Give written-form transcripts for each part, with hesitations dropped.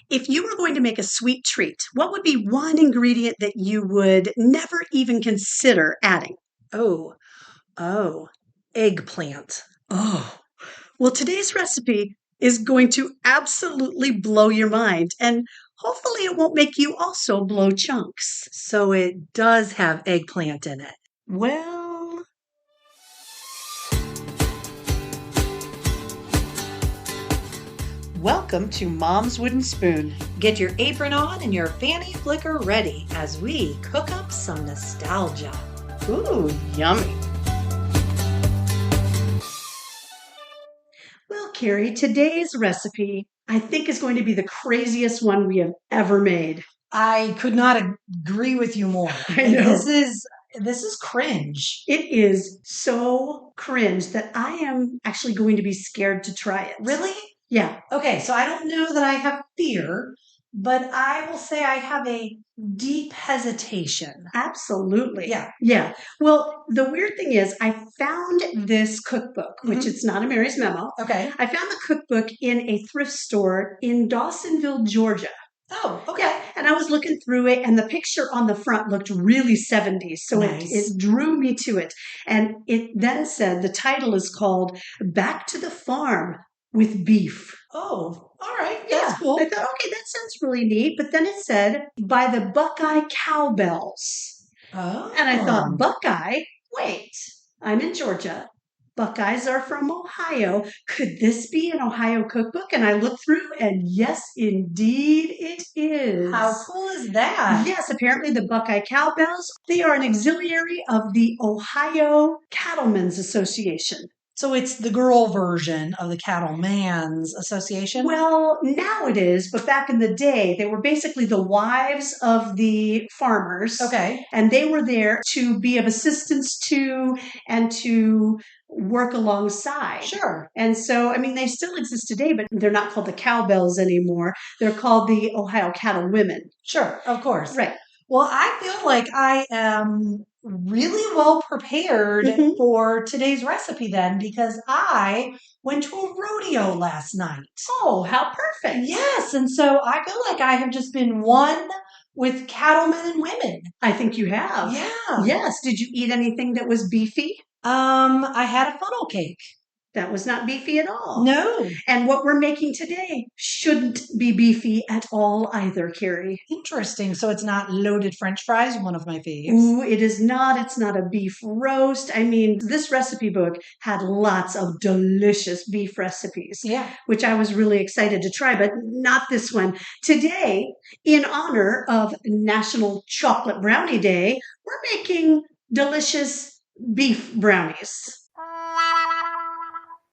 If you were going to make a sweet treat, what would be one ingredient that you would never even consider adding? Oh, oh, eggplant. Oh, well, today's recipe is going to absolutely blow your mind, and hopefully, it won't make you also blow chunks. So it does have eggplant in it. Well, welcome to Mom's Wooden Spoon. Get your apron on and your fanny flicker ready as we cook up some nostalgia. Ooh, yummy. Well, Carrie, today's recipe, I think, is going to be the craziest one we have ever made. I could not agree with you more. I know. This is cringe. It is so cringe that I am actually going to be scared to try it. Really? Yeah. Okay, so I don't know that I have fear, but I will say I have a deep hesitation. Absolutely. Yeah. Yeah. Well, the weird thing is, I found this cookbook, which Mhm. it's not a Mary's Memo. Okay. I found the cookbook in a thrift store in Dawsonville, Georgia. Oh, okay. Yeah, and I was looking through it, and the picture on the front looked really 70s, so Nice. it drew me to it. And it then said the title is called Back to the Farm with Beef. Oh, all right. Yeah, That's cool. I thought, okay, that sounds really neat. But then it said by the Buckeye Cowbells. Oh. And I thought, Buckeye? Wait, I'm in Georgia. Buckeyes are from Ohio. Could this be an Ohio cookbook? And I looked through, and yes, indeed it is. How cool is that? Yes, apparently the Buckeye Cowbells, they are an auxiliary of the Ohio Cattlemen's Association. So it's the girl version of the Cattlemen's Association? Well, now it is, but back in the day, they were basically the wives of the farmers. Okay. And they were there to be of assistance to and to work alongside. Sure. And so, I mean, they still exist today, but they're not called the cowbells anymore. They're called the Ohio Cattle Women. Sure, of course. Right. Well, I feel like I am really well prepared for today's recipe then because I went to a rodeo last night. Oh, how perfect. Yes, and so I feel like I have just been one with cattlemen and women. I think you have. Yeah. Yes. Did you eat anything that was beefy? I had a funnel cake. That was not beefy at all. No. And what we're making today shouldn't be beefy at all either, Carrie. Interesting. So it's not loaded French fries, one of my faves. Ooh, it is not. It's not a beef roast. I mean, this recipe book had lots of delicious beef recipes. Yeah. Which I was really excited to try, but not this one. Today, in honor of National Chocolate Brownie Day, we're making delicious beef brownies.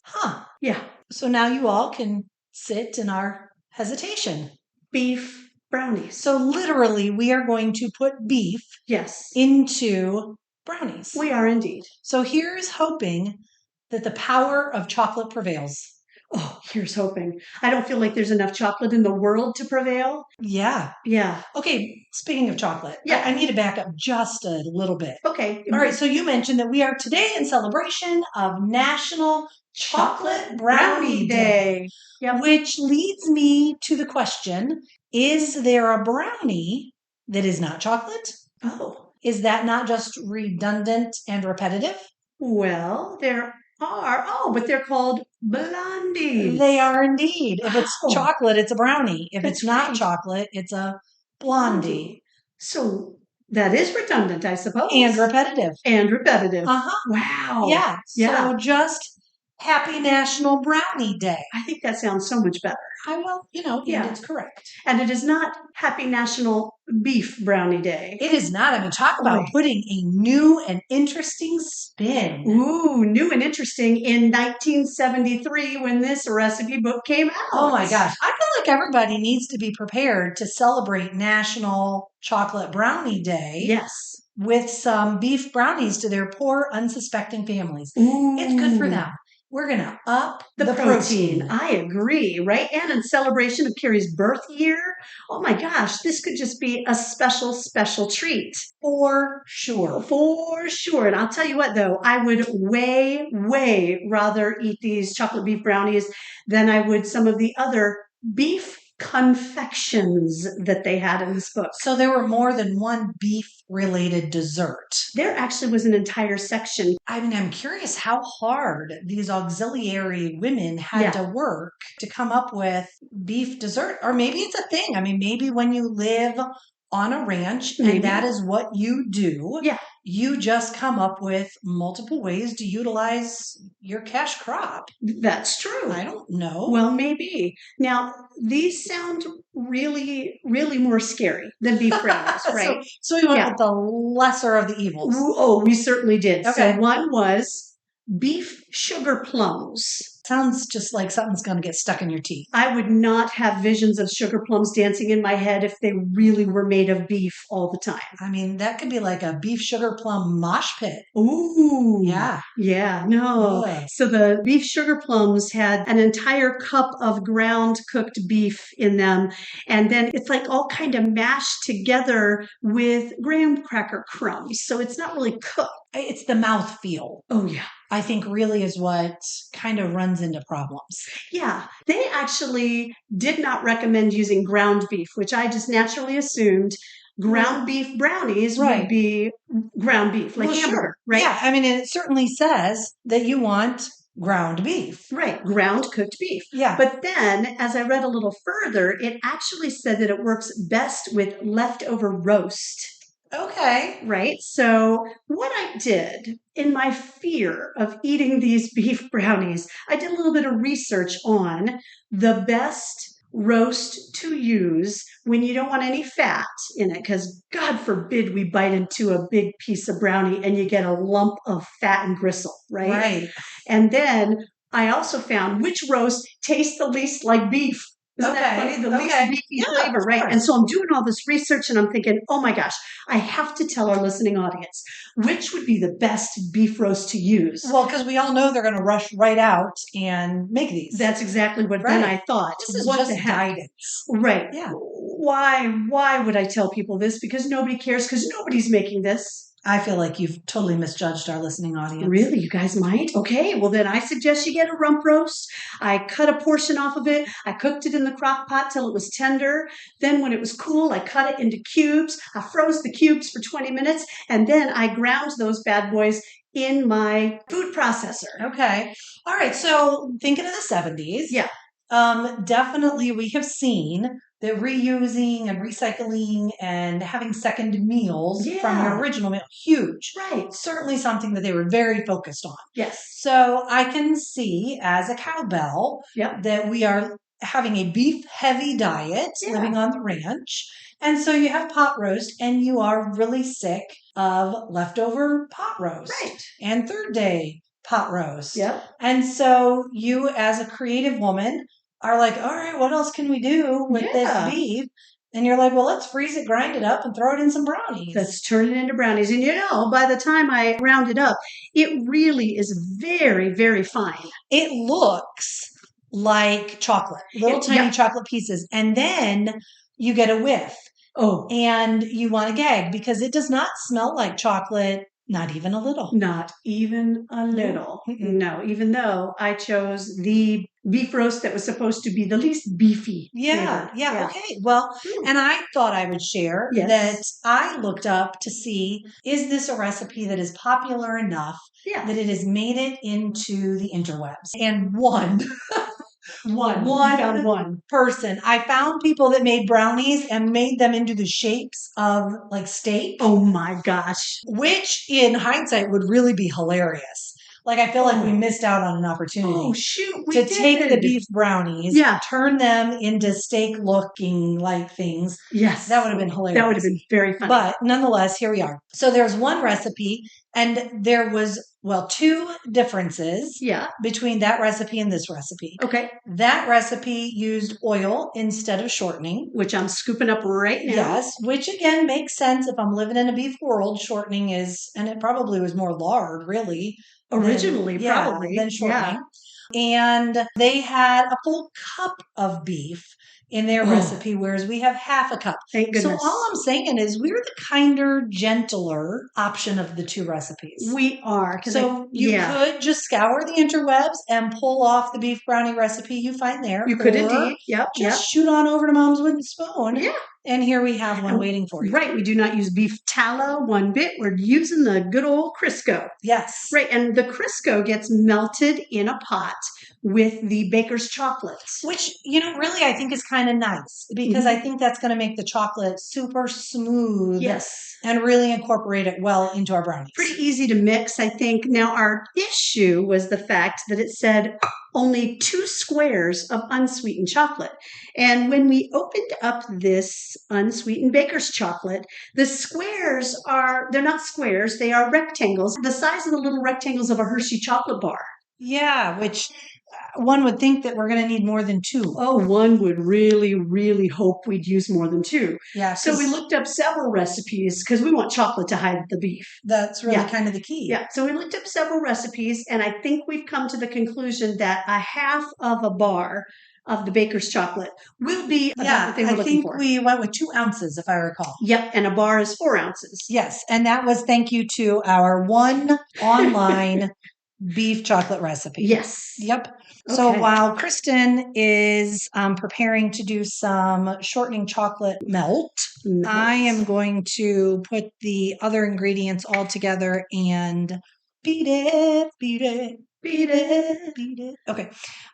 Huh. Yeah. So now you all can sit in our hesitation. Beef brownies. So literally, we are going to put beef into brownies. We are indeed. So here's hoping that the power of chocolate prevails. Oh, here's hoping. I don't feel like there's enough chocolate in the world to prevail. Yeah. Yeah. Okay, speaking of chocolate, Yeah. I need to back up just a little bit. Okay. All right, so you mentioned that we are today in celebration of National Chocolate Brownie Day, Yep. which leads me to the question, is there a brownie that is not chocolate? Oh. Is that not just redundant and repetitive? Well, there are. Oh, but they're called blondies. They are indeed. If it's Oh. chocolate, it's a brownie. If That's it's not right. chocolate, it's a blondie. So that is redundant, I suppose. And repetitive. And repetitive. Uh-huh. Wow. Yeah. Yeah. So just Happy National Brownie Day. I think that sounds so much better. And it's correct. And it is not Happy National Beef Brownie Day. It is not. I mean, talk about putting a new and interesting spin. Ooh, new and interesting in 1973 when this recipe book came out. Oh my gosh. I feel like everybody needs to be prepared to celebrate National Chocolate Brownie Day. Yes. With some beef brownies to their poor, unsuspecting families. Ooh. It's good for them. We're going to up the protein. I agree, right? And in celebration of Carrie's birth year, oh my gosh, this could just be a special, special treat. For sure. For sure. And I'll tell you what, though, I would way, way rather eat these chocolate beef brownies than I would some of the other beef confections that they had in this book. So there were more than one beef-related dessert. There actually was an entire section. I mean, I'm curious how hard these auxiliary women had to work to come up with beef dessert. Or maybe it's a thing. I mean, maybe when you live on a ranch and that is what you do, you just come up with multiple ways to utilize your cash crop. That's true. I don't know. Well, maybe. Now, these sound really, really more scary than beef brownies, right? So we went with the lesser of the evils. Oh, we certainly did. Okay. So one was beef sugar plums. Sounds just like something's going to get stuck in your teeth. I would not have visions of sugar plums dancing in my head if they really were made of beef all the time. I mean, that could be like a beef sugar plum mosh pit. Ooh. Yeah. Yeah, no. Ugh. So the beef sugar plums had an entire cup of ground cooked beef in them. And then it's like all kind of mashed together with graham cracker crumbs. So it's not really cooked. It's the mouth feel. Oh, yeah. I think really is what kind of runs into problems. Yeah, they actually did not recommend using ground beef, which I just naturally assumed ground beef brownies would be ground beef, like hamburger, right? Yeah, I mean, it certainly says that you want ground beef. Right, ground cooked beef. Yeah. But then, as I read a little further, it actually said that it works best with leftover roast. Okay. Right. So what I did in my fear of eating these beef brownies, I did a little bit of research on the best roast to use when you don't want any fat in it, because God forbid we bite into a big piece of brownie and you get a lump of fat and gristle, right? Right. And then I also found which roast tastes the least like beef. Isn't that funny? The least beefy flavor, right? And so I'm doing all this research and I'm thinking, oh my gosh, I have to tell our listening audience which would be the best beef roast to use. Well, because we all know they're going to rush right out and make these. That's exactly what then I thought. This is what just the heck? guidance. Right. Yeah. Why would I tell people this? Because nobody cares, because nobody's making this. I feel like you've totally misjudged our listening audience. Really? You guys might? Okay, well then I suggest you get a rump roast. I cut a portion off of it. I cooked it in the crock pot till it was tender. Then when it was cool, I cut it into cubes. I froze the cubes for 20 minutes, and then I ground those bad boys in my food processor. Okay. All right, so thinking of the 70s. Yeah. Definitely we have seen that reusing and recycling and having second meals from your original meal, huge. Right. Certainly something that they were very focused on. Yes. So I can see as a cowbell that we are having a beef heavy diet living on the ranch. And so you have pot roast and you are really sick of leftover pot roast. Right. And third day pot roast. Yep. And so you as a creative woman are like, all right, what else can we do with this beef? And you're like, well, let's freeze it, grind it up, and throw it in some brownies. Let's turn it into brownies. And you know, by the time I round it up, it really is very, very fine. It looks like chocolate, little tiny chocolate pieces. And then you get a whiff. Oh. And you want to gag because it does not smell like chocolate. Not even a little. Not even a little. No, even though I chose the beef roast that was supposed to be the least beefy. Yeah. Okay. Well, and I thought I would share that I looked up to see, is this a recipe that is popular enough that it has made it into the interwebs? And one person. I found people that made brownies and made them into the shapes of like steak. Oh my gosh. Which in hindsight would really be hilarious. Like I feel like we missed out on an opportunity. Oh shoot, to take the beef brownies, turn them into steak looking like things. Yes. That would have been hilarious. That would have been very funny. But nonetheless, here we are. So there's one recipe and there was, well, two differences between that recipe and this recipe. Okay. That recipe used oil instead of shortening. Which I'm scooping up right now. Yes, which again makes sense if I'm living in a beef world. Shortening is, and it probably was more lard, really. Originally, probably. Than shortening. And they had a full cup of beef in their recipe, whereas we have half a cup. Thank goodness. So all I'm saying is we're the kinder, gentler option of the two recipes. We are. So you could just scour the interwebs and pull off the beef brownie recipe you find there. You could indeed. Yep. Just shoot on over to Mom's Wooden Spoon. Yeah. And here we have one waiting for you. Right. We do not use beef tallow one bit. We're using the good old Crisco. Yes. Right. And the Crisco gets melted in a pot with the baker's chocolate. Which, really I think is kind of nice because I think that's going to make the chocolate super smooth. Yes. And really incorporate it well into our brownies. Pretty easy to mix, I think. Now, our issue was the fact that it said only 2 squares of unsweetened chocolate. And when we opened up this unsweetened baker's chocolate, the squares they're not squares, they are rectangles, the size of the little rectangles of a Hershey chocolate bar. Yeah, which one would think that we're going to need more than 2. Oh, one would really, really hope we'd use more than 2. Yeah. So we looked up several recipes because we want chocolate to hide the beef. That's really kind of the key. Yeah. So we looked up several recipes, and I think we've come to the conclusion that a half of a bar of the baker's chocolate will be about what they were looking for. I think we went with 2 ounces, if I recall. Yep. And a bar is 4 ounces. Yes. And that was thank you to our one online beef chocolate recipe. Yes. Yep. Okay. So while Kristen is preparing to do some shortening chocolate melt, I am going to put the other ingredients all together and beat it. Okay.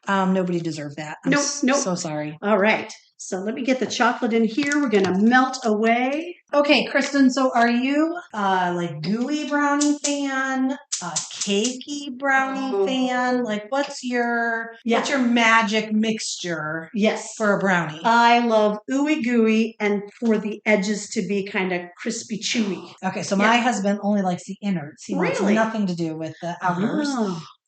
Nobody deserved that. Nope. So sorry. All right. So let me get the chocolate in here. We're going to melt away. Okay, Kristen, so are you like gooey brownie fan, cakey brownie fan? Like what's your magic mixture for a brownie? I love ooey gooey and for the edges to be kind of crispy chewy. Okay, so my husband only likes the innards. He wants nothing to do with the outers.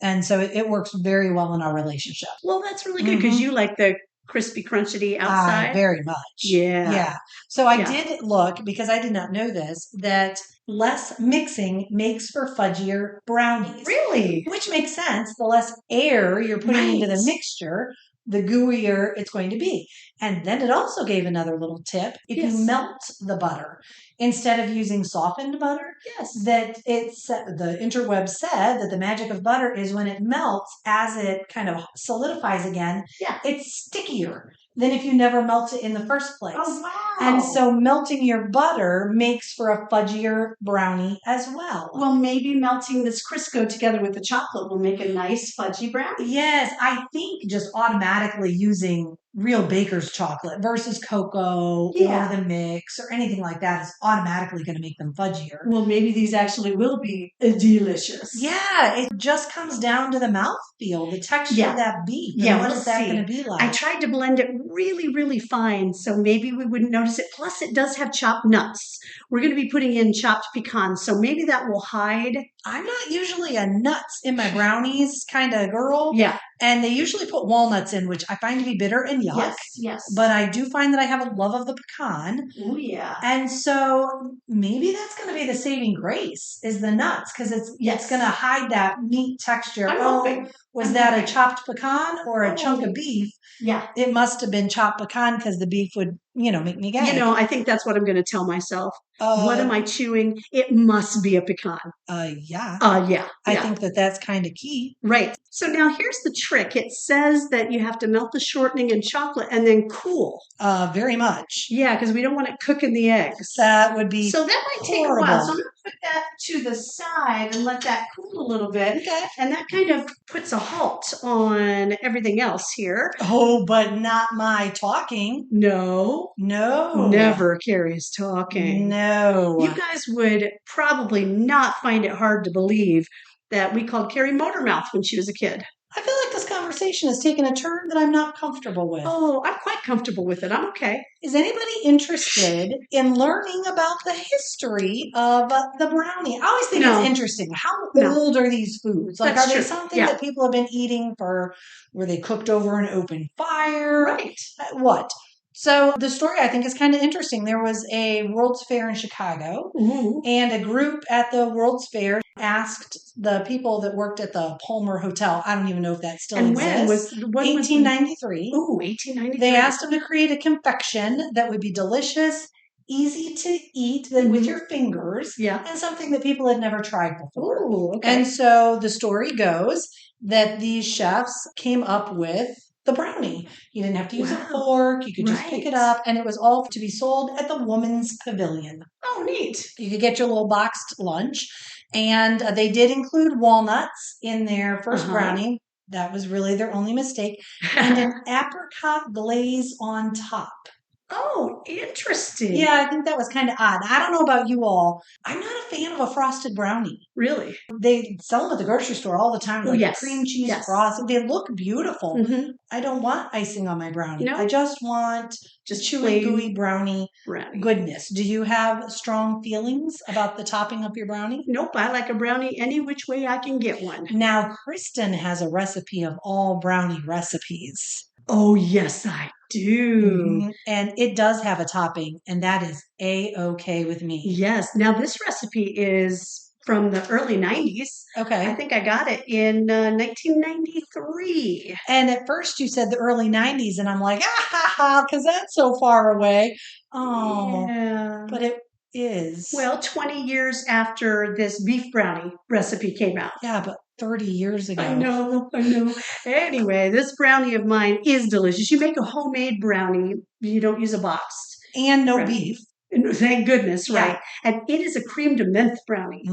And so it works very well in our relationship. Well, that's really good because you like the crispy crunchity outside. Very much. Yeah. So I did look, because I did not know this, that less mixing makes for fudgier brownies. Really? Which makes sense. The less air you're putting into the mixture, the gooier it's going to be. And then it also gave another little tip. If you melt the butter, instead of using softened butter, that the interweb said that the magic of butter is when it melts, as it kind of solidifies again, it's stickier than if you never melt it in the first place. Oh, wow. And so melting your butter makes for a fudgier brownie as well. Well, maybe melting this Crisco together with the chocolate will make a nice fudgy brownie. Yes, I think just automatically using real baker's chocolate versus cocoa or the mix or anything like that is automatically going to make them fudgier. Well, maybe these actually will be delicious. Yeah, it just comes down to the mouthfeel, the texture of that beef. Yeah, what is that going to be like? I tried to blend it really, really fine, so maybe we wouldn't notice it. Plus, it does have chopped nuts. We're going to be putting in chopped pecans, so maybe that will hide. I'm not usually a nuts in my brownies kind of girl. Yeah. And they usually put walnuts in, which I find to be bitter and yuck. Yes. But I do find that I have a love of the pecan. Oh, yeah. And so maybe that's going to be the saving grace is the nuts because it's going to hide that meat texture. I'm hoping. Was that a chopped pecan or a chunk of beef? Yeah. It must have been chopped pecan because the beef would, make me gag. I think that's what I'm going to tell myself. What am I chewing? It must be a pecan. Yeah. I think that's kind of key. Right. So now here's the trick. It says that you have to melt the shortening in chocolate and then cool. Very much. Yeah, because we don't want it cooking the eggs. That would be So that might take a while. So I'm going to put that to the side and let that cool a little bit. Okay. And that kind of puts a halt on everything else here. Oh, but not my talking. No. Never Carrie's talking. No. You guys would probably not find it hard to believe that we called Carrie Motormouth when she was a kid. I feel like this conversation has taken a turn that I'm not comfortable with. Oh, I'm quite comfortable with it. I'm okay. Is anybody interested in learning about the history of the brownie? I always think it's interesting. How old are these foods? Like, are they something that people have been eating were they cooked over an open fire? Right. What? So the story I think is kind of interesting. There was a World's Fair in Chicago, and a group at the World's Fair asked the people that worked at the Palmer Hotel. I don't even know if that still exists. 1893. Ooh, 1893. They asked them to create a confection that would be delicious, easy to eat with your fingers, and something that people had never tried before. Ooh, okay. And so the story goes that these chefs came up with the brownie. You didn't have to use a fork. You could just pick it up, and it was all to be sold at the Woman's Pavilion. Oh, neat. You could get your little boxed lunch, and they did include walnuts in their first brownie. That was really their only mistake. And an apricot glaze on top. Oh, interesting. Yeah, I think that was kind of odd. I don't know about you all. I'm not a fan of a frosted brownie. Really? They sell them at the grocery store all the time, like cream cheese frosting. They look beautiful. I don't want icing on my brownie. I just want chewy, gooey brownie goodness. Do you have strong feelings about the topping of your brownie? Nope, I like a brownie any which way I can get one. Now, Kristen has a recipe of all brownie recipes. Oh, yes, I do. And it does have a topping, and that is A-okay with me. Yes. Now, this recipe is from the early 90s. Okay. I think I got it in 1993. And at first you said the early 90s, and I'm like, because that's so far away. Oh, yeah. But it is. Well, 20 years after this beef brownie recipe came out. Yeah, but 30 years ago. I know. Anyway, this brownie of mine is delicious. You make a homemade brownie. You don't use a box. And no beef. Thank goodness, right? And it is a cream de menthe brownie.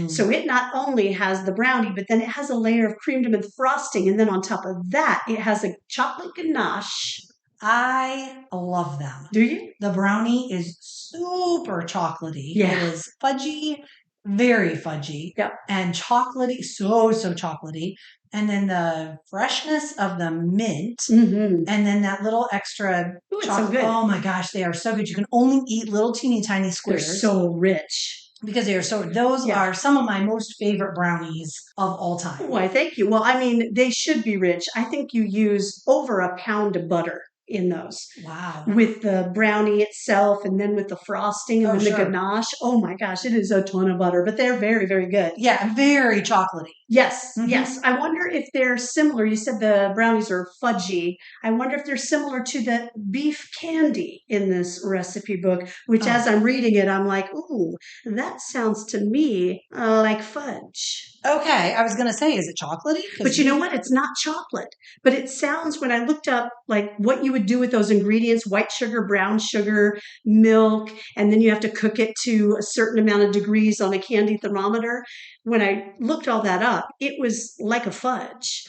So it not only has the brownie, but then it has a layer of cream de menthe frosting. And then on top of that, it has a chocolate ganache. I love them. Do you? The brownie is super chocolatey. Yeah. It is fudgy, very fudgy. Yep. And chocolatey, so chocolatey. And then the freshness of the mint, and then that little extra chocolate. So good. Oh my gosh, they are so good. You can only eat little teeny tiny squares. They're so rich. Because they are so, those are some of my most favorite brownies of all time. Why, thank you. Well, I mean, they should be rich. I think you use over a pound of butter in those. Wow. With the brownie itself, and then with the frosting, and then the ganache. Oh my gosh, it is a ton of butter, but they're very, very good. Yeah, very chocolatey. Yes, yes. I wonder if they're similar. You said the brownies are fudgy. I wonder if they're similar to the beef candy in this recipe book, which as I'm reading it, I'm like, ooh, that sounds to me like fudge. Okay, I was going to say, is it chocolatey? But you know what? It's not chocolate. But it sounds, when I looked up like what you would do with those ingredients, white sugar, brown sugar, milk, and then you have to cook it to a certain amount of degrees on a candy thermometer. When I looked all that up, it was like a fudge.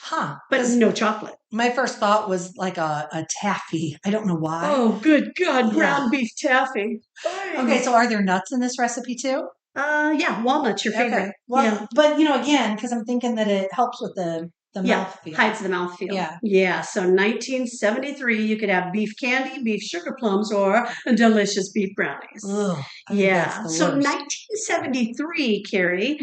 But no chocolate. My first thought was like a taffy. I don't know why. Oh, good God. Ground beef taffy. Okay, so are there nuts in this recipe too? Yeah, walnut's your favorite. Okay. Well, but again, because I'm thinking that it helps with the mouthfeel. Hides the mouthfeel. Yeah. So 1973, you could have beef candy, beef sugar plums, or delicious beef brownies. Ugh, So 1973, Carrie,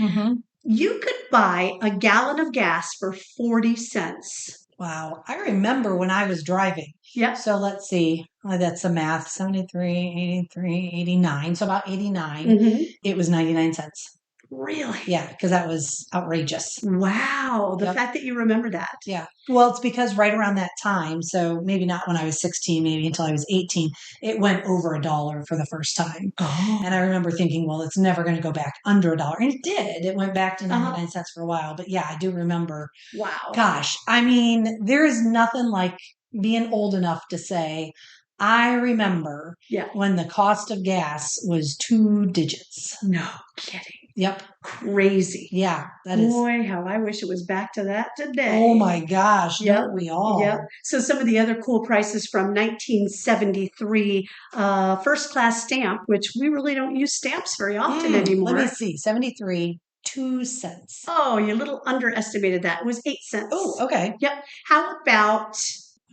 you could buy a gallon of gas for 40 cents. Wow. I remember when I was driving. Yeah. So let's see. That's the math. 73, 83, 89. So about 89, it was 99 cents. Really? Yeah, because that was outrageous. Wow. The fact that you remember that. Yeah. Well, it's because right around that time, so maybe not when I was 16, maybe until I was 18, it went over $1 for the first time. And I remember thinking, well, it's never going to go back under $1. And it did. It went back to 99 cents for a while. But yeah, I do remember. Wow. Gosh, I mean, there is nothing like being old enough to say, I remember when the cost of gas was 2 digits. No kidding. Yep. Crazy. Yeah, that is. Boy, how I wish it was back to that today. Oh my gosh. Don't we all? Yep. So some of the other cool prices from 1973, first class stamp, which we really don't use stamps very often anymore. Let me see. 73, 2 cents. Oh, you a little underestimated that. It was 8 cents. Oh, okay. Yep. How about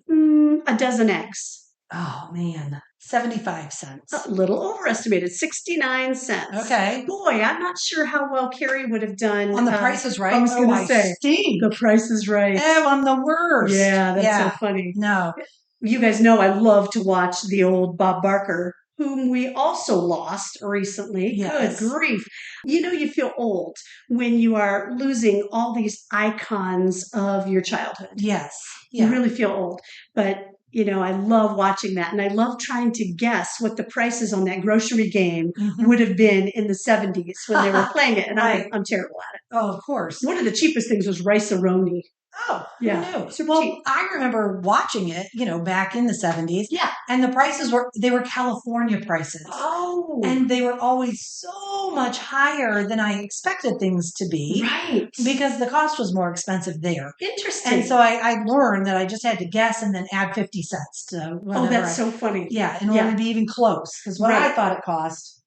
a dozen eggs? Oh, man. 75 cents. A little overestimated, 69 cents. Okay. Boy, I'm not sure how well Carrie would have done. On The Price is Right? I was going to say, stink. The Price is Right. Oh, I'm the worst. Yeah, that's so funny. No. You guys know I love to watch the old Bob Barker, whom we also lost recently. Yes. Good grief. You feel old when you are losing all these icons of your childhood. Yes. You Yeah. really feel old. But, I love watching that. And I love trying to guess what the prices on that grocery game would have been in the 70s when they were playing it. And Right. I'm terrible at it. Oh, of course. One of the cheapest things was rice-a-roni. Oh, Yeah. who knew? Super Well, cheap. I remember watching it, back in the 70s. Yeah. And the prices were California prices. Oh. And they were always so much higher than I expected things to be. Right. Because the cost was more expensive there. Interesting. And so I learned that I just had to guess and then add 50 cents to whatever. Oh, that's so funny. Yeah, in order to be even close. Because what I thought it cost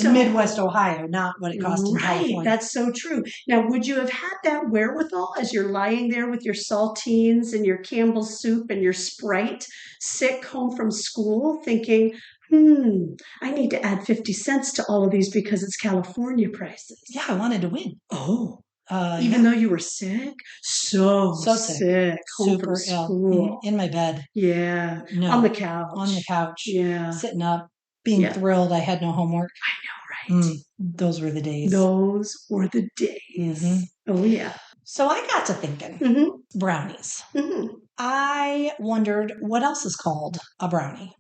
in Midwest Ohio, not what it cost in California. That's so true. Now, would you have had that wherewithal as you're lying there with your saltines and your Campbell's soup and your Sprite, sick home from school, thinking, I need to add 50 cents to all of these because it's California prices? Yeah, I wanted to win. Oh. Even though you were sick? So sick. Home from school. In my bed. Yeah. No. On the couch. On the couch. Yeah. Sitting up, being thrilled I had no homework. I know, right? Those were the days. Those were the days. Mm-hmm. Oh, yeah. So I got to thinking, brownies. Mm-hmm. I wondered what else is called a brownie.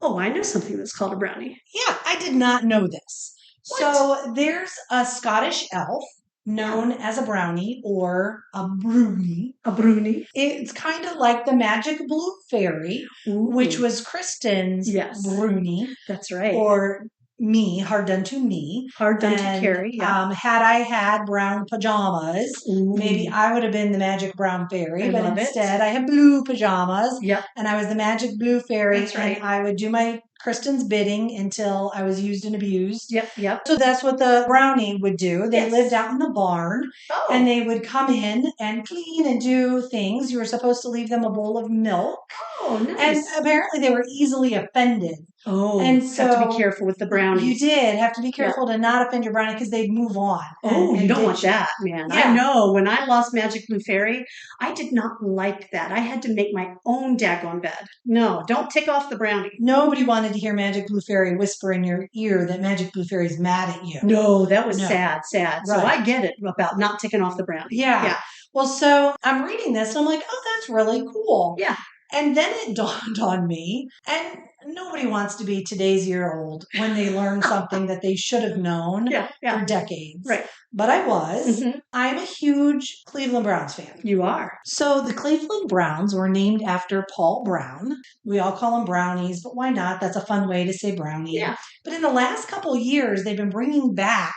Oh, I know something that's called a brownie. Yeah, I did not know this. What? So there's a Scottish elf known as a brownie or a brownie. A brownie. It's kind of like the magic blue fairy, which was Kristen's brownie. That's right. Or me, hard done to me. Hard done to Carrie, yeah. Had I had brown pajamas, maybe I would have been the magic brown fairy. But instead, I had blue pajamas. Yep. And I was the magic blue fairy. That's right. And I would do my Kristen's bidding until I was used and abused. Yep. So that's what the brownie would do. They lived out in the barn. Oh. And they would come in and clean and do things. You were supposed to leave them a bowl of milk. Oh, nice. And apparently they were easily offended. Oh, and so have to be careful with the brownies. You did have to be careful to not offend your brownie because they'd move on. Oh, you don't want that, man. Yeah. I know. When I lost Magic Blue Fairy, I did not like that. I had to make my own daggone bed. No, don't take off the brownie. Nobody wanted to hear Magic Blue Fairy whisper in your ear that Magic Blue Fairy's mad at you. No, that was sad. Right. So I get it about not taking off the brownie. Yeah. Well, so I'm reading this and I'm like, oh, that's really cool. Yeah. And then it dawned on me, and nobody wants to be today's year old when they learn something that they should have known for decades. Right. But I was. I'm a huge Cleveland Browns fan. You are. So the Cleveland Browns were named after Paul Brown. We all call them brownies, but why not? That's a fun way to say brownie. Yeah. But in the last couple of years, they've been bringing back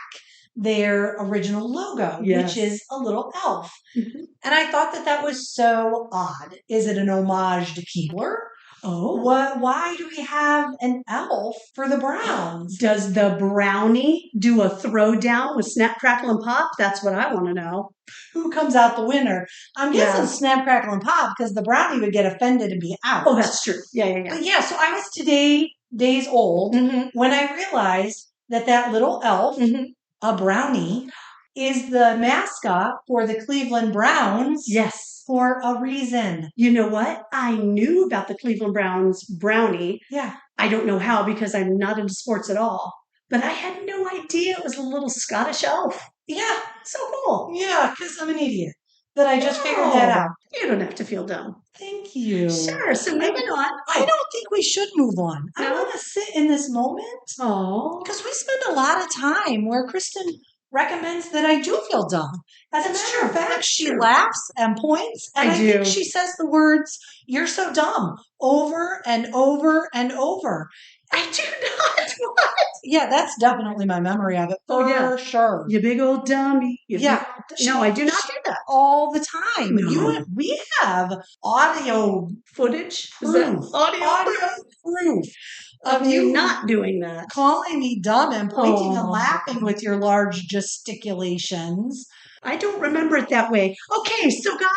their original logo, which is a little elf. And I thought that was so odd. Is it an homage to Keebler? Oh. Why do we have an elf for the Browns? Does the brownie do a throwdown with Snap, Crackle, and Pop? That's what I want to know. Who comes out the winner? I'm guessing Snap, Crackle, and Pop because the brownie would get offended and be out. Oh, that's true. Yeah. But yeah, so I was days old when I realized that little elf, a brownie, is the mascot for the Cleveland Browns. Yes. For a reason. You know what? I knew about the Cleveland Browns brownie. Yeah. I don't know how because I'm not into sports at all. But I had no idea it was a little Scottish elf. Yeah. So cool. Yeah, because I'm an idiot. That I just figured that out. You don't have to feel dumb. Thank you. Sure. So moving on. I don't think we should move on. No? I want to sit in this moment. Oh. Because we spend a lot of time where Kristen recommends that I do feel dumb. As a matter of fact, she laughs and points, and I think she says the words, "You're so dumb," over and over and over. I do not. What? Yeah, that's definitely my memory of it. For sure. You big old dummy. No, I do not do that. All the time. No. We have audio footage. Proof. Audio proof. Of you not doing that. Calling me dumb and pointing and laughing with your large gesticulations. I don't remember it that way. Okay, so guys,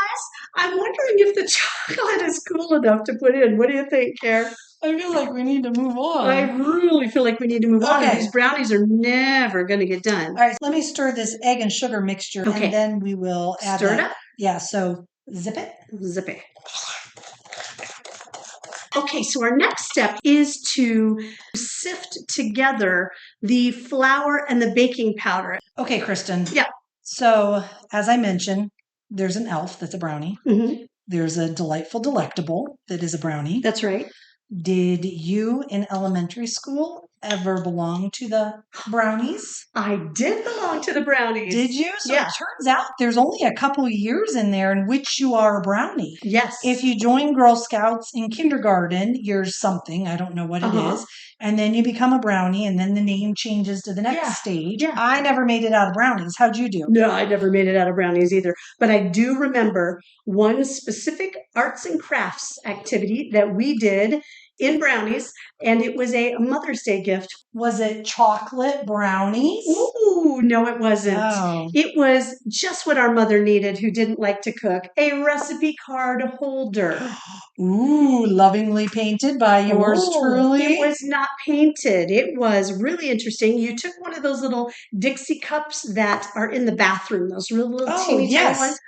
I'm wondering if the chocolate is cool enough to put in. What do you think, Care? I feel like we need to move on. I really feel like we need to move on. These brownies are never going to get done. All right, let me stir this egg and sugar mixture, and then we will add it up? Yeah, so zip it. Zip it. Okay, so our next step is to sift together the flour and the baking powder. Okay, Kristen. Yeah. So, as I mentioned, there's an elf that's a brownie. Mm-hmm. There's a delightful delectable that is a brownie. That's right. Did you in elementary school ever belong to the brownies? I did belong to the brownies. Did you? So Yeah. it turns out there's only a couple years in there in which you are a brownie. Yes. If you join Girl Scouts in kindergarten, you're something, I don't know what it is, and then you become a brownie, and then the name changes to the next stage. Yeah. I never made it out of brownies. How'd you do? No, I never made it out of brownies either. But I do remember one specific arts and crafts activity that we did in brownies, and it was a Mother's Day gift. Was it chocolate brownies? Ooh, no, it wasn't. Oh. It was just what our mother needed who didn't like to cook, a recipe card holder. Ooh, lovingly painted by yours truly. It was not painted. It was really interesting. You took one of those little Dixie cups that are in the bathroom, those little teeny tiny ones,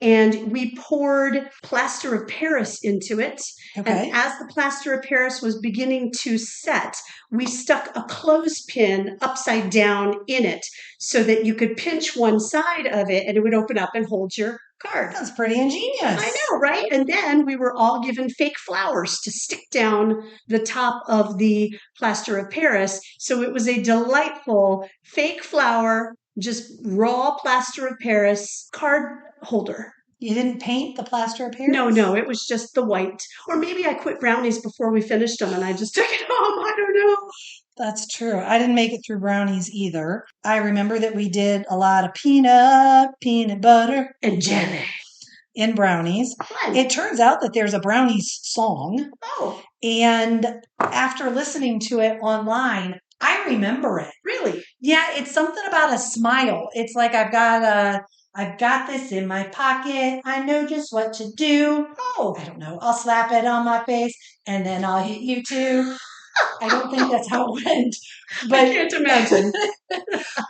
and we poured plaster of Paris into it. Okay. And as the plaster of Paris was beginning to set, we stuck a clothespin upside down in it so that you could pinch one side of it and it would open up and hold your card. That's pretty ingenious. I know, right? And then we were all given fake flowers to stick down the top of the plaster of Paris. So it was a delightful fake flower, just raw plaster of Paris card holder. You didn't paint the plaster of Paris? No, it was just the white. Or maybe I quit brownies before we finished them and I just took it home. I don't know. That's true. I didn't make it through brownies either. I remember that we did a lot of peanut butter, and jelly in brownies. Fun. It turns out that there's a brownies song. Oh. And after listening to it online, I remember it. Really? Yeah, it's something about a smile. It's like I've got this in my pocket. I know just what to do. Oh, I don't know. I'll slap it on my face and then I'll hit you too. I don't think that's how it went. But I can't imagine.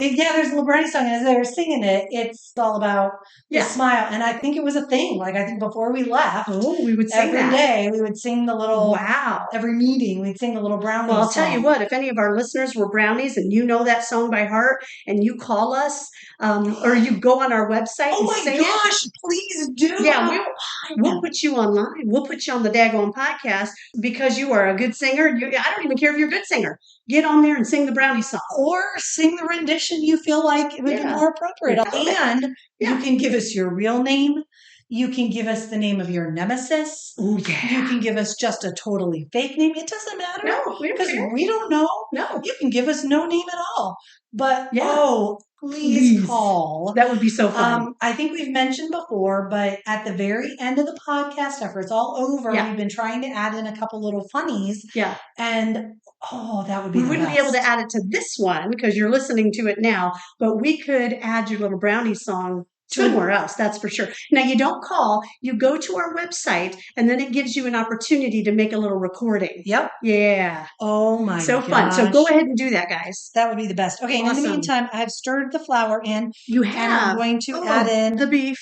Yeah, there's a little brownie song, and as they were singing it, it's all about the smile. And I think it was a thing. Like, I think before we left, we would sing every day, we would sing the little, every meeting, we'd sing the little brownie Well, I'll song. tell you what, if any of our listeners were brownies and you know that song by heart and you call us or you go on our website and sing it. Oh my gosh, please do. Yeah, we'll put you online. We'll put you on the daggone podcast because you are a good singer. I don't even care if you're a good singer. Get on there and sing the brownie song. Or sing the rendition you feel like it would be more appropriate. And you can give us your real name. You can give us the name of your nemesis. Oh, yeah. You can give us just a totally fake name. It doesn't matter. No, because we don't know. No. You can give us no name at all. But, please call. That would be so fun. I think we've mentioned before, but at the very end of the podcast, after it's all over, we've been trying to add in a couple little funnies. Yeah. And that would be We wouldn't be able to add it to this one because you're listening to it now, but we could add your little brownie song somewhere else, that's for sure. Now, you don't call, you go to our website, and then it gives you an opportunity to make a little recording. Yep. Yeah. Oh, my gosh. So fun. So go ahead and do that, guys. That would be the best. Okay, Awesome. In the meantime, I've stirred the flour in. You have. And I'm going to add in the beef.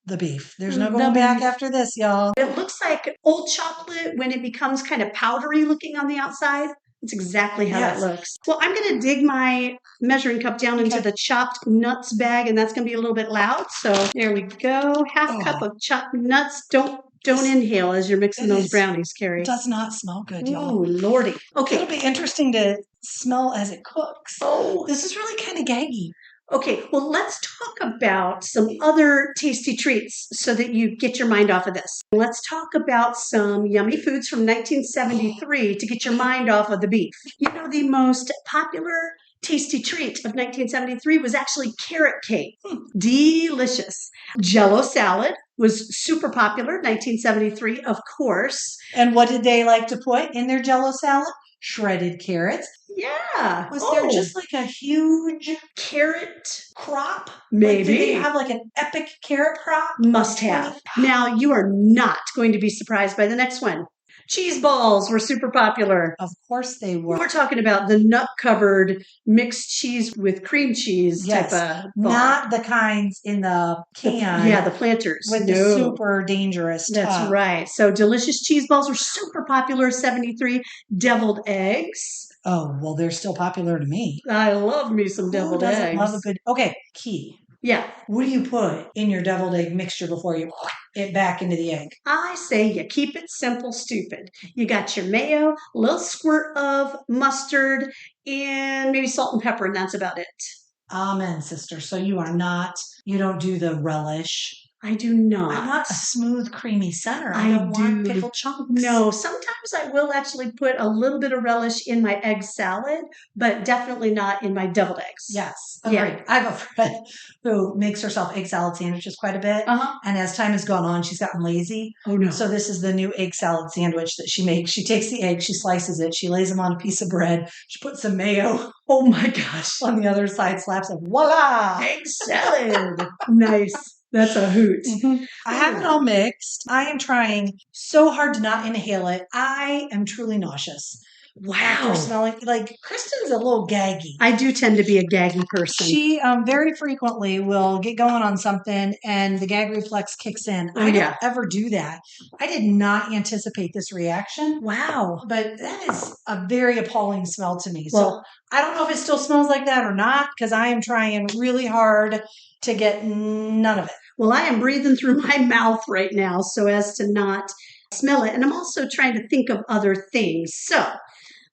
The beef. There's no going back after this, y'all. It looks like old chocolate when it becomes kind of powdery looking on the outside. That's exactly how that looks. Well, I'm going to dig my measuring cup down into the chopped nuts bag, and that's going to be a little bit loud. So there we go. Half cup of chopped nuts. Don't inhale as you're mixing those brownies, Carrie. It does not smell good, y'all. Oh, Lordy. Okay. It'll be interesting to smell as it cooks. Oh. This is really kind of gaggy. Okay, well, let's talk about some other tasty treats so that you get your mind off of this. Let's talk about some yummy foods from 1973 to get your mind off of the beef. You know, the most popular tasty treat of 1973 was actually carrot cake. Delicious. Jell-O salad was super popular, 1973, of course. And what did they like to put in their Jell-O salad? Shredded carrots. Yeah. Was there just like a huge carrot crop? Maybe. Like, did they have like an epic carrot crop? Must have. Now, you are not going to be surprised by the next one. Cheese balls were super popular. Of course they were. We're talking about the nut-covered mixed cheese with cream cheese Yes, type of ball. not the kinds in the can. Yeah, the planters. With the super dangerous That's tub. right. So delicious cheese balls were super popular. 73 deviled eggs. Oh, well, they're still popular to me. I love me some deviled eggs. Who doesn't love a good... Okay, key. Yeah. What do you put in your deviled egg mixture before you put it back into the egg? I say you keep it simple, stupid. You got your mayo, a little squirt of mustard, and maybe salt and pepper, and that's about it. Amen, sister. So you don't do the relish. I do not. I want a smooth, creamy center. I don't want pickled chunks. No, sometimes I will actually put a little bit of relish in my egg salad, but definitely not in my deviled eggs. Yes, agreed. Yeah. I have a friend who makes herself egg salad sandwiches quite a bit. And as time has gone on, she's gotten lazy. Oh, no. So this is the new egg salad sandwich that she makes. She takes the egg, she slices it, she lays them on a piece of bread, she puts some mayo. Oh, my gosh. On the other side, slaps it. Voila! Egg salad. Nice. That's a hoot. Mm-hmm. I have it all mixed. I am trying so hard to not inhale it. I am truly nauseous. Wow. After smelling, like, Kristen's a little gaggy. I do tend to be a gaggy person. She very frequently will get going on something and the gag reflex kicks in. Oh, I don't ever do that. I did not anticipate this reaction. Wow. But that is a very appalling smell to me. Well, so I don't know if it still smells like that or not, because I am trying really hard to get none of it. Well, I am breathing through my mouth right now so as to not smell it. And I'm also trying to think of other things. So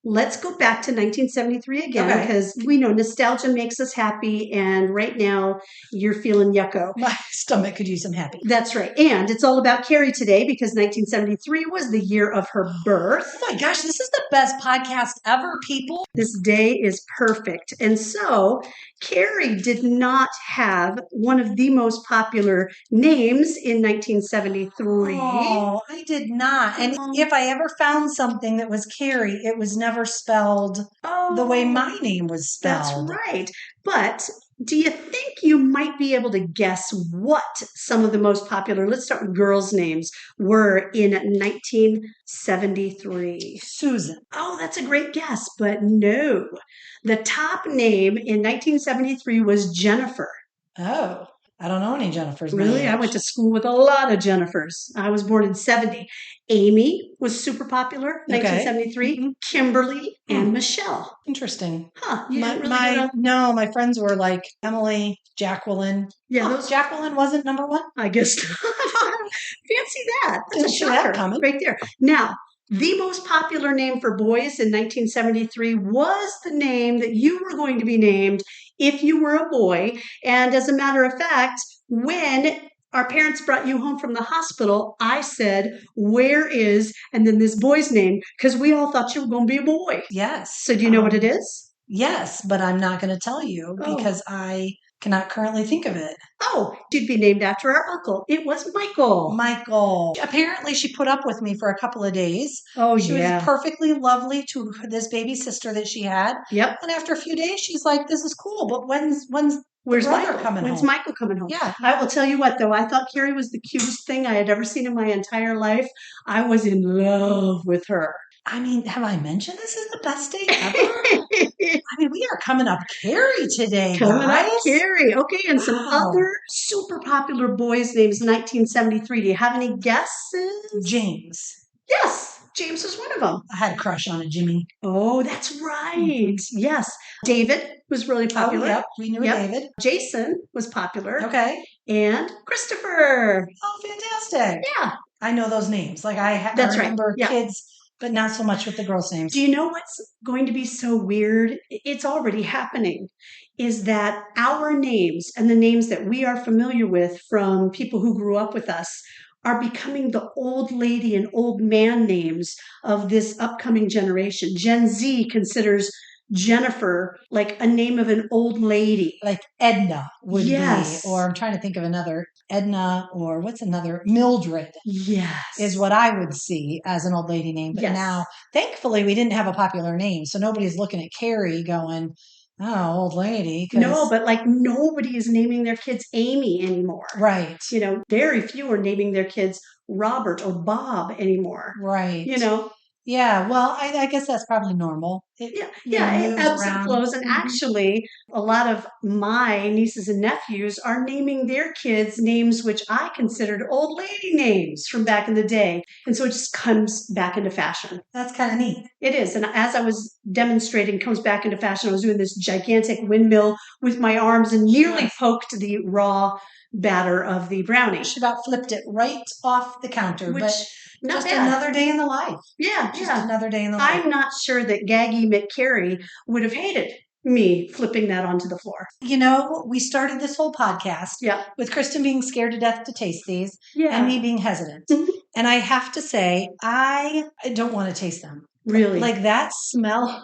let's go back to 1973 again, because we know nostalgia makes us happy. And right now you're feeling yucko. My stomach could use some happy. That's right. And it's all about Carrie today, because 1973 was the year of her birth. Oh my gosh, this is the best podcast ever, people. This day is perfect. And so Carrie did not have one of the most popular names in 1973. Oh, I did not. And if I ever found something that was Carrie, it was never spelled the way my name was spelled. That's right. But do you think you might be able to guess what some of the most popular, let's start with girls' names, were in 1973? Susan. Oh, that's a great guess, but no. The top name in 1973 was Jennifer. Oh, I don't know any Jennifers. Really? I went to school with a lot of Jennifers. I was born in 70. Amy was super popular, 1973. Mm-hmm. Kimberly and Michelle. Interesting. Huh. No, my friends were like Emily, Jacqueline. Yeah, Jacqueline wasn't number one? I guess. Fancy that. That's a shocker right there. Now, the most popular name for boys in 1973 was the name that you were going to be named if you were a boy. And as a matter of fact, when our parents brought you home from the hospital, I said, where is, and then this boy's name, because we all thought you were going to be a boy. Yes. So do you know what it is? Yes, but I'm not going to tell you because I cannot currently think of it. Oh, she'd be named after our uncle. It was Michael. Michael. Apparently, she put up with me for a couple of days. Oh, she was perfectly lovely to this baby sister that she had. Yep. And after a few days, she's like, "This is cool, but when's Michael coming When's home? Michael coming home?" Yeah. I will tell you what, though. I thought Carrie was the cutest thing I had ever seen in my entire life. I was in love with her. I mean, have I mentioned this is the best day ever? I mean, we are coming up Carrie today, Coming guys. up Carrie. Okay, and some other super popular boys' names in 1973. Do you have any guesses? James. Yes, James was one of them. I had a crush on a Jimmy. Oh, that's right. Mm-hmm. Yes. David was really popular. Oh, yep. We knew David. Jason was popular. Okay. And Christopher. Oh, fantastic. Yeah. I know those names. Like I remember kids, but not so much with the girls' names. Do you know what's going to be so weird? It's already happening. Is that our names and the names that we are familiar with from people who grew up with us are becoming the old lady and old man names of this upcoming generation. Gen Z considers Jennifer like a name of an old lady. Like Edna would be. Or I'm trying to think of another. Edna, or what's another? Mildred. Yes. Is what I would see as an old lady name. But now, thankfully, we didn't have a popular name. So nobody's looking at Carrie going, oh, old lady. No, but like nobody is naming their kids Amy anymore. Right. You know, very few are naming their kids Robert or Bob anymore. Right. You know? Yeah, well, I guess that's probably normal. It It moves ebbs and around. flows. And actually, a lot of my nieces and nephews are naming their kids names which I considered old lady names from back in the day. And so it just comes back into fashion. That's kind of neat. It is. And as I was demonstrating, comes back into fashion, I was doing this gigantic windmill with my arms and nearly poked the raw batter of the brownie. She about flipped it right off the counter, Which, but not just bad. another day in the life. Yeah, Just another day in the life. I'm not sure that Gaggy McCarrie would have hated me flipping that onto the floor. You know, we started this whole podcast with Kristen being scared to death to taste these and me being hesitant. And I have to say, I don't want to taste them. Really? Like that smell.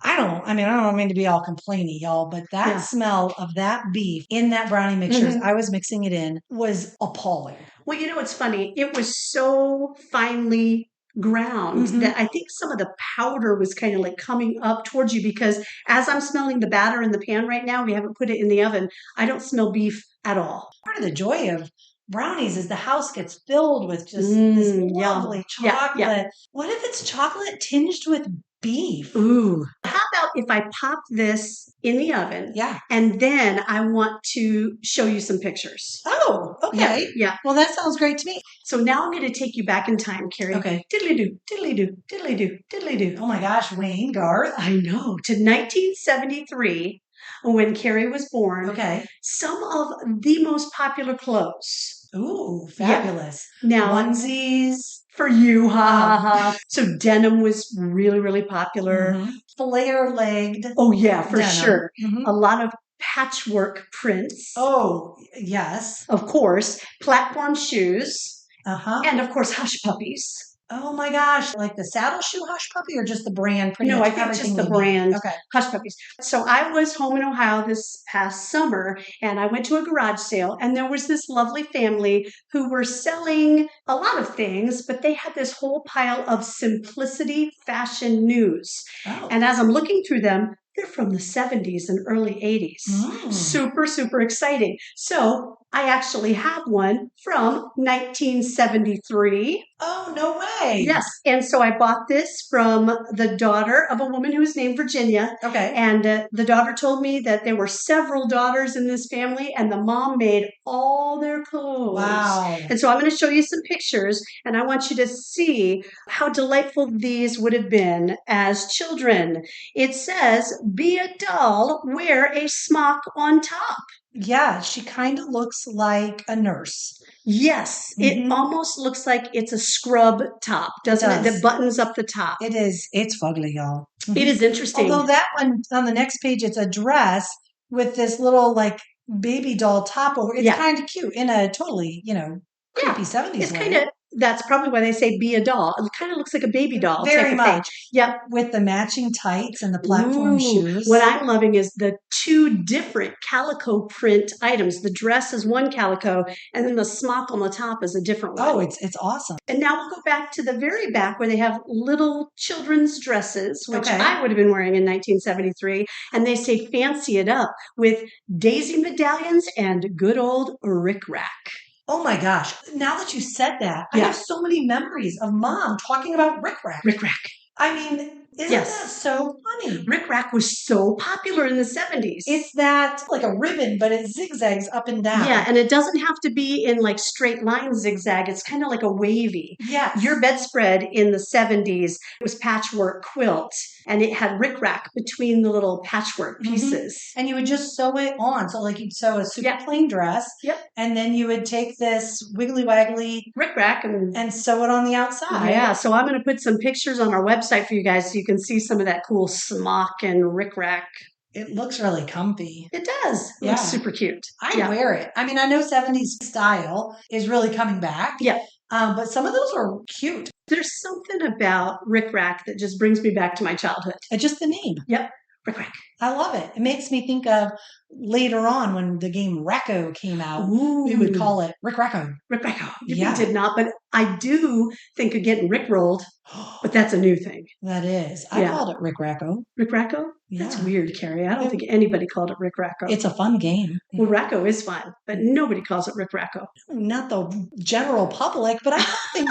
I don't mean to be all complainy, y'all, but that smell of that beef in that brownie mixture, as I was mixing it in, was appalling. Well, you know what's funny? It was so finely ground that I think some of the powder was kind of like coming up towards you, because as I'm smelling the batter in the pan right now, we haven't put it in the oven, I don't smell beef at all. Part of the joy of brownies is the house gets filled with just this lovely chocolate. What if it's chocolate tinged with beef? Ooh. How about if I pop this in the oven? Yeah. And then I want to show you some pictures. Oh, okay. Yeah. Well, that sounds great to me. So now I'm going to take you back in time, Carrie. Okay. Diddly-doo, diddly-doo, diddly-doo, diddly-doo. Oh my gosh, Wayne, Garth. I know. To 1973, when Carrie was born. Okay. Some of the most popular clothes. Ooh, fabulous. Now, onesies. For you, ha ha ha. So denim was really, really popular. Flare-legged. Oh, yeah, for denim. sure. A lot of patchwork prints. Oh, yes. Of course. Platform shoes. And, of course, hush puppies. Oh my gosh. Like the saddle shoe hush puppy or just the brand? No, I think just the brand. Okay. Hush puppies. So I was home in Ohio this past summer, and I went to a garage sale, and there was this lovely family who were selling a lot of things, but they had this whole pile of Simplicity fashion news. And as I'm looking through them, they're from the 70s and early 80s. Super, super exciting. So I actually have one from 1973. Oh, no way. Yes. And so I bought this from the daughter of a woman who was named Virginia. Okay. And the daughter told me that there were several daughters in this family, and the mom made all their clothes. Wow. And so I'm going to show you some pictures, and I want you to see how delightful these would have been as children. It says, be a doll, wear a smock on top. Yeah, she kind of looks like a nurse. Yes, it almost looks like it's a scrub top, doesn't it? That buttons up the top. It is. It's fugly, y'all. It is interesting. Although that one on the next page, it's a dress with this little like baby doll top over. It's kind of cute in a totally, creepy 70s It's way. kind of, that's probably why they say be a doll. It kind of looks like a baby doll. Very much. Thing. Yep. With the matching tights and the platform shoes. What I'm loving is the two different calico print items. The dress is one calico, and then the smock on the top is a different one. Oh, it's awesome. And now we'll go back to the very back where they have little children's dresses, which I would have been wearing in 1973. And they say fancy it up with daisy medallions and good old rickrack. Oh my gosh. Now that you said that, I have so many memories of Mom talking about rickrack. Rickrack. I mean, isn't that so funny? Rickrack was so popular in the 70s. It's that like a ribbon, but it zigzags up and down. Yeah, and it doesn't have to be in like straight line zigzag. It's kind of like a wavy. Yeah. Your bedspread in the 70s was patchwork quilt, and it had rickrack between the little patchwork pieces. And you would just sew it on. So like you'd sew a super plain dress. Yep. And then you would take this wiggly waggly rickrack and sew it on the outside. Yeah. So I'm going to put some pictures on our website for you guys so you can see some of that cool smock and rickrack. It looks really comfy. It does. It looks super cute. I wear it. I mean, I know 70s style is really coming back. Yeah. But some of those are cute. There's something about rickrack that just brings me back to my childhood. Just the name. Yep. Rickrack. I love it. It makes me think of later on when the game Racco came out. Ooh. We would call it Rick Racco. Rick Racco. Yeah. We did not, but I do think of getting rickrolled. But that's a new thing. That is. I Yeah. called it Rick Racco. Rick Racco? That's Yeah. weird, Carrie. I don't think anybody called it Rick Racco. It's a fun game. Well, Racco is fun, but nobody calls it Rick Racco. Not the general public, but I think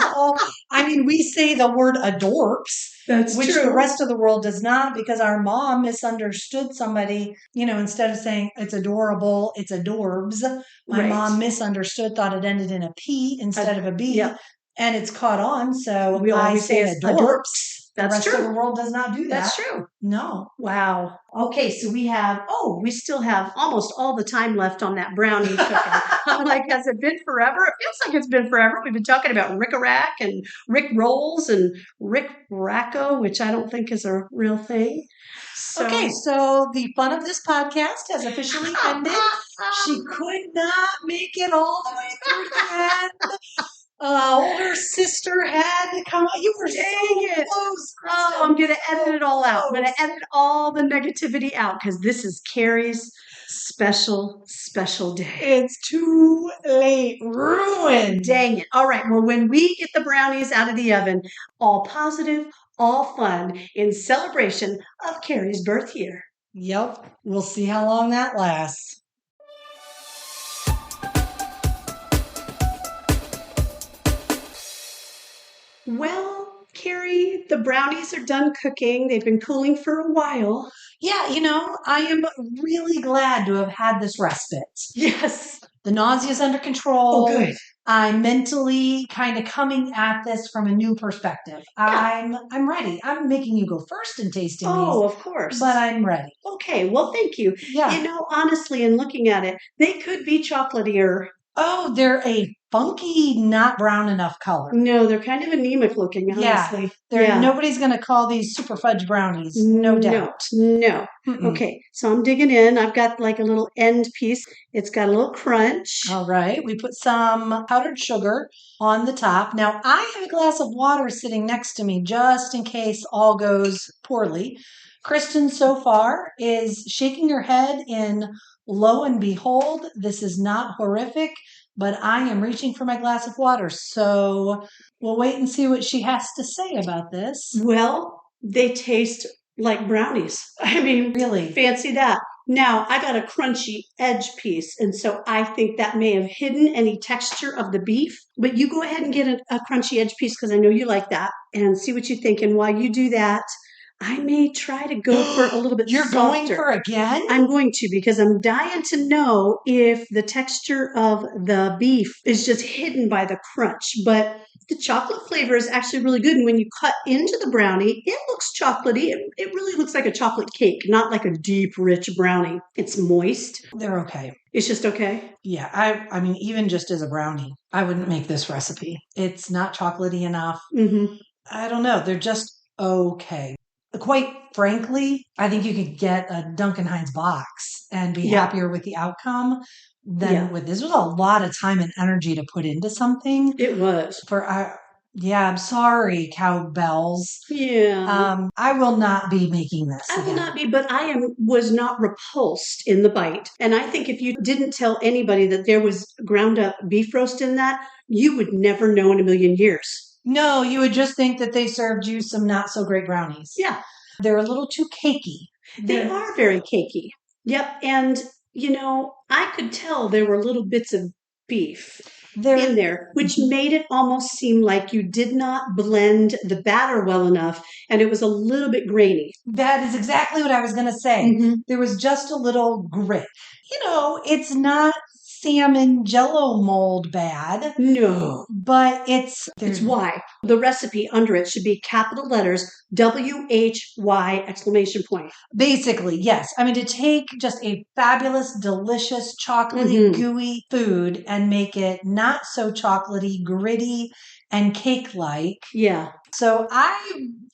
I mean, we say the word adorps. That's which true. the rest of the world does not, because our mom misunderstood somebody, instead of saying it's adorable, it's adorbs. My mom misunderstood, thought it ended in a P instead of a B. Yep. And it's caught on, so We I always say say adorps. The That's rest true. of the world does not do that. That's true. No. Wow. Okay, so we still have almost all the time left on that brownie cooking. I'm like, has it been forever? It feels like it's been forever. We've been talking about Rick-a-Rack and Rick Rolls and Rick Racco, which I don't think is a real thing. Okay, so the fun of this podcast has officially ended. She could not make it all the way through the end. Older sister had to come out. You were so close, Kristen. Oh, I'm going to edit it all out. I'm going to edit all the negativity out because this is Carrie's special day. It's too late. Ruined. Dang it. All right. Well, when we get the brownies out of the oven, all positive, all fun, in celebration of Carrie's birth year. Yep. We'll see how long that lasts. Well, Carrie, the brownies are done cooking. They've been cooling for a while. Yeah, I am really glad to have had this respite. Yes. The nausea is under control. Oh, good. I'm mentally kind of coming at this from a new perspective. Yeah. I'm ready. I'm making you go first and tasting these. Oh, of course. But I'm ready. Okay, well, thank you. Yeah. Honestly, in looking at it, they could be chocolatier. Oh, they're a funky, not brown enough color. No, they're kind of anemic looking, honestly. Yeah. Nobody's going to call these super fudge brownies. No doubt. No. Okay, so I'm digging in. I've got like a little end piece. It's got a little crunch. All right. We put some powdered sugar on the top. Now, I have a glass of water sitting next to me just in case all goes poorly. Kristen, so far, is shaking her head in lo and behold, this is not horrific, but I am reaching for my glass of water. So we'll wait and see what she has to say about this. Well, they taste like brownies. I mean, really fancy that. Now, I got a crunchy edge piece, and so I think that may have hidden any texture of the beef. But you go ahead and get a crunchy edge piece because I know you like that, and see what you think. And while you do that, I may try to go for a little bit You're softer. Going for again? I'm going to, because I'm dying to know if the texture of the beef is just hidden by the crunch. But the chocolate flavor is actually really good. And when you cut into the brownie, it looks chocolatey. It really looks like a chocolate cake, not like a deep, rich brownie. It's moist. They're okay. It's just okay? Yeah. I mean, even just as a brownie, I wouldn't make this recipe. It's not chocolatey enough. Mm-hmm. I don't know. They're just okay. Quite frankly, I think you could get a Duncan Hines box and be happier with the outcome than with this. Was a lot of time and energy to put into something. It was. I'm sorry, cowbells. Yeah. I will not be making this. I will not be, but I was not repulsed in the bite. And I think if you didn't tell anybody that there was ground up beef roast in that, you would never know in a million years. No, you would just think that they served you some not so great brownies. Yeah. They're a little too cakey. They are very cakey. Yep. And, I could tell there were little bits of beef in there, which made it almost seem like you did not blend the batter well enough and it was a little bit grainy. That is exactly what I was going to say. Mm-hmm. There was just a little grit. It's not salmon jello mold bad. No. But it's why. The recipe under it should be capital letters WHY exclamation point. Basically, yes. I mean, to take just a fabulous, delicious, chocolatey, gooey food and make it not so chocolatey, gritty, and cake-like. Yeah. So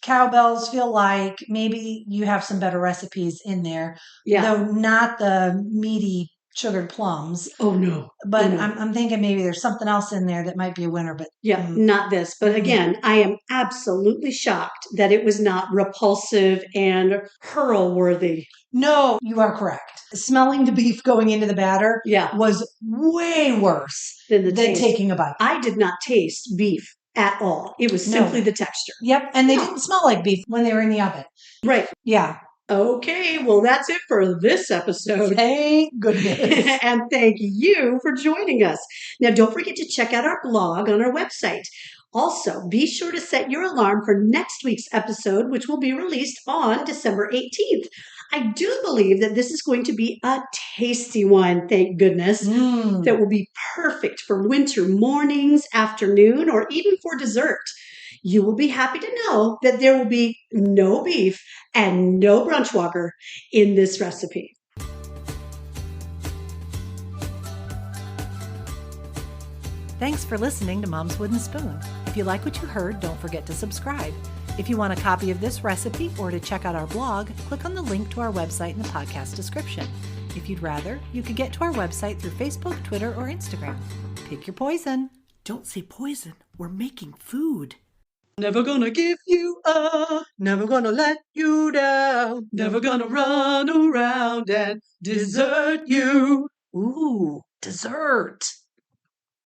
cowbells feel like maybe you have some better recipes in there. Yeah. Though not the meaty sugared plums. Oh, no. But I'm thinking maybe there's something else in there that might be a winner. But not this. But again, I am absolutely shocked that it was not repulsive and hurl-worthy. No, you are correct. Smelling the beef going into the batter was way worse than taking a bite. I did not taste beef at all. It was No. simply the texture. Yep. And they No. didn't smell like beef when they were in the oven. Right. Yeah. Okay, well, that's it for this episode. Thank goodness. And thank you for joining us. Now, don't forget to check out our blog on our website. Also, be sure to set your alarm for next week's episode, which will be released on December 18th. I do believe that this is going to be a tasty one, thank goodness, that will be perfect for winter mornings, afternoon, or even for dessert. You will be happy to know that there will be no beef and no brunch water in this recipe. Thanks for listening to Mom's Wooden Spoon. If you like what you heard, don't forget to subscribe. If you want a copy of this recipe or to check out our blog, click on the link to our website in the podcast description. If you'd rather, you could get to our website through Facebook, Twitter, or Instagram. Pick your poison. Don't say poison. We're making food. Never gonna give you up, Never gonna let you down. never gonna run around and desert you. Ooh, dessert.